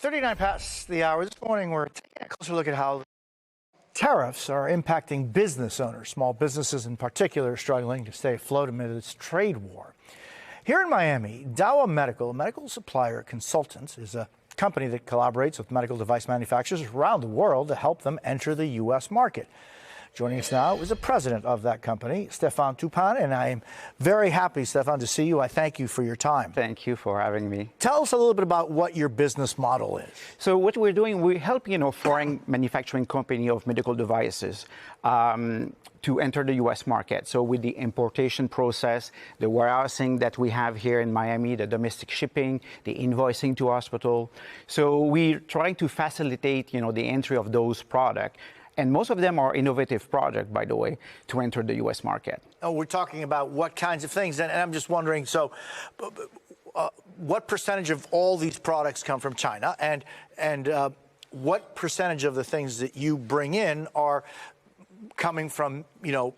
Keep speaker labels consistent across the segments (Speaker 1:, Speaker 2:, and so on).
Speaker 1: 39 past the hour. This morning, we're taking a closer look at how tariffs are impacting business owners. Small businesses in particular are struggling to stay afloat amid this trade war. Here in Miami, Dawa Medical, a medical supplier consultant, is a company that collaborates with medical device manufacturers around the world to help them enter the U.S. market. Joining us now is the president of that company, Stefan Tupan, and I am very happy, Stefan, to see you. I thank you for your time.
Speaker 2: Thank you for having me.
Speaker 1: Tell us a little bit about what your business model is.
Speaker 2: So what we're doing, we help, foreign manufacturing company of medical devices to enter the U.S. market. So with the importation process, the warehousing that we have here in Miami, the domestic shipping, the invoicing to hospital. So we're trying to facilitate, the entry of those products. And most of them are innovative projects, by the way, to enter the U.S. market.
Speaker 1: Oh, we're talking about what kinds of things, and I'm just wondering, so what percentage of all these products come from China, and what percentage of the things that you bring in are coming from,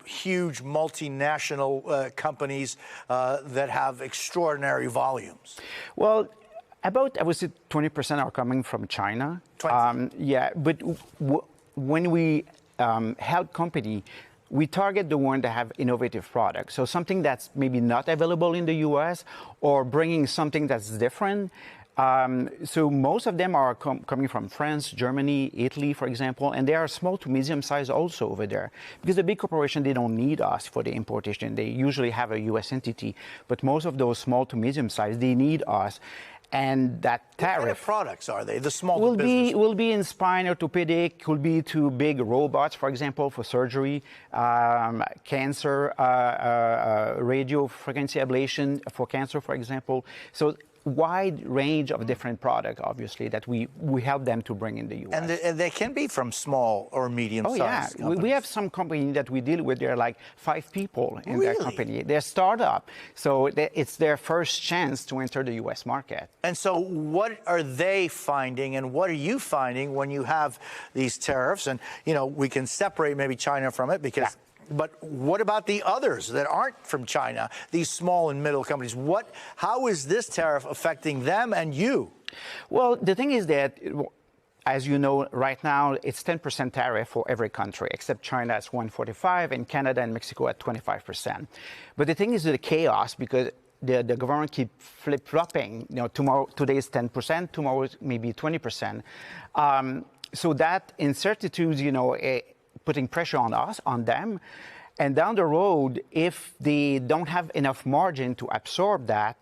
Speaker 1: huge multinational companies that have extraordinary volumes?
Speaker 2: Well, about, I would say, 20% are coming from China.
Speaker 1: 20?
Speaker 2: Yeah, but when we help company, we target the one that have innovative products. So something that's maybe not available in the U.S. or bringing something that's different. So most of them are coming from France, Germany, Italy, for example, and they are small to medium size also over there. Because the big corporation, they don't need us for the importation. They usually have a U.S. entity, but most of those small to medium size, they need us. And that tariff.
Speaker 1: What kind of products are they? The small
Speaker 2: will be in spine, orthopedic, could be to big robots, for example, for surgery, cancer, radio frequency ablation for cancer, for example. So wide range of different products, obviously, that we help them to bring in the U.S.
Speaker 1: And they can be from small or medium-sized companies.
Speaker 2: We have some companies that we deal with. They're like 5 people in their company. They're startup, so it's their first chance to enter the U.S. market.
Speaker 1: And so what are they finding, and what are you finding when you have these tariffs? And, we can separate maybe China from it because... Yeah. But what about the others that aren't from China, these small and middle companies? How is this tariff affecting them and you?
Speaker 2: Well, the thing is that, as you know, right now, it's 10% tariff for every country, except China at 145 and Canada and Mexico at 25%. But the thing is the chaos, because the government keep flip-flopping. Today is 10%, tomorrow maybe 20%. So that incertitude, putting pressure on us, on them. And down the road, if they don't have enough margin to absorb that,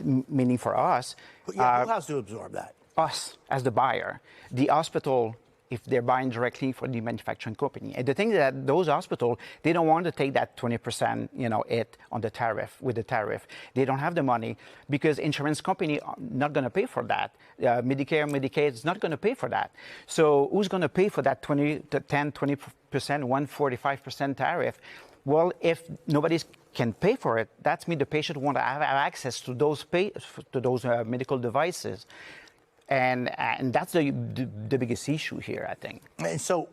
Speaker 2: meaning for us...
Speaker 1: who has to absorb that?
Speaker 2: Us, as the buyer. The hospital, if they're buying directly for the manufacturing company. And the thing is that those hospitals, they don't want to take that 20%, hit on the tariff, with the tariff. They don't have the money because insurance company are not going to pay for that. Medicare, Medicaid is not going to pay for that. So who's going to pay for that 10, 20%, 145% tariff? Well, if nobody can pay for it, that means the patient want to have access to those medical devices. And that's the biggest issue here, I think.
Speaker 1: And so,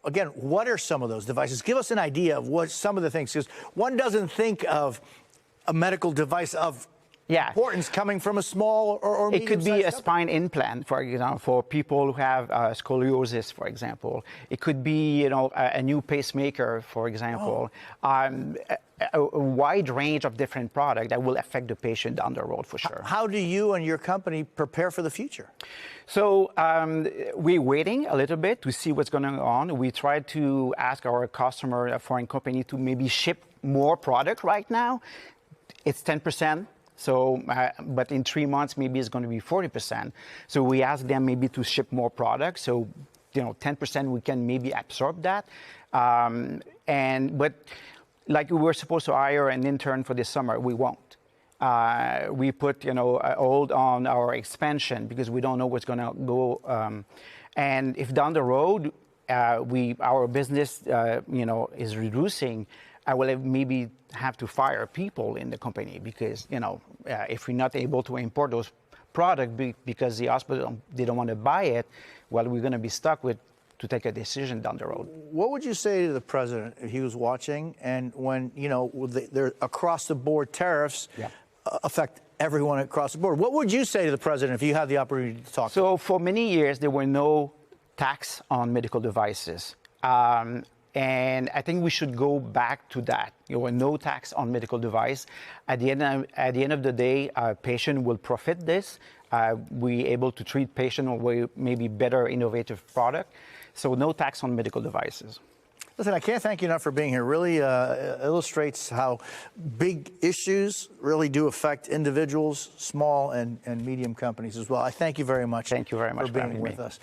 Speaker 1: again, what are some of those devices? Give us an idea of what some of the things, because one doesn't think of a medical device of importance coming from a small or medium-sized
Speaker 2: It could be a
Speaker 1: company.
Speaker 2: spine implant, for example, for people who have scoliosis, for example. It could be, a new pacemaker, for example. A wide range of different products that will affect the patient down the road, for sure.
Speaker 1: How do you and your company prepare for the future?
Speaker 2: So we're waiting a little bit to see what's going on. We try to ask our customer, a foreign company, to maybe ship more product right now. It's 10%. So, but in 3 months, maybe it's going to be 40%. So we ask them maybe to ship more products. So, 10% we can maybe absorb that. But like we were supposed to hire an intern for this summer, we won't. We put, a hold on our expansion because we don't know what's going to go. And if down the road, our business, is reducing, I will maybe have to fire people in the company because, if we're not able to import those products because the hospital, they don't want to buy it, well, we're going to be stuck with to take a decision down the road.
Speaker 1: What would you say to the president if he was watching and when, they're across the board tariffs, affect everyone across the board. What would you say to the president if you had the opportunity to talk to him?
Speaker 2: So for many years, there were no tax on medical devices. And I think we should go back to that. There were no tax on medical device. At the end of the day, a patient will profit this. We able to treat patient with maybe better innovative product. So no tax on medical devices.
Speaker 1: Listen, I can't thank you enough for being here. Really illustrates how big issues really do affect individuals, small and medium companies as well. I thank you very much.
Speaker 2: Thank you very much
Speaker 1: for being with us.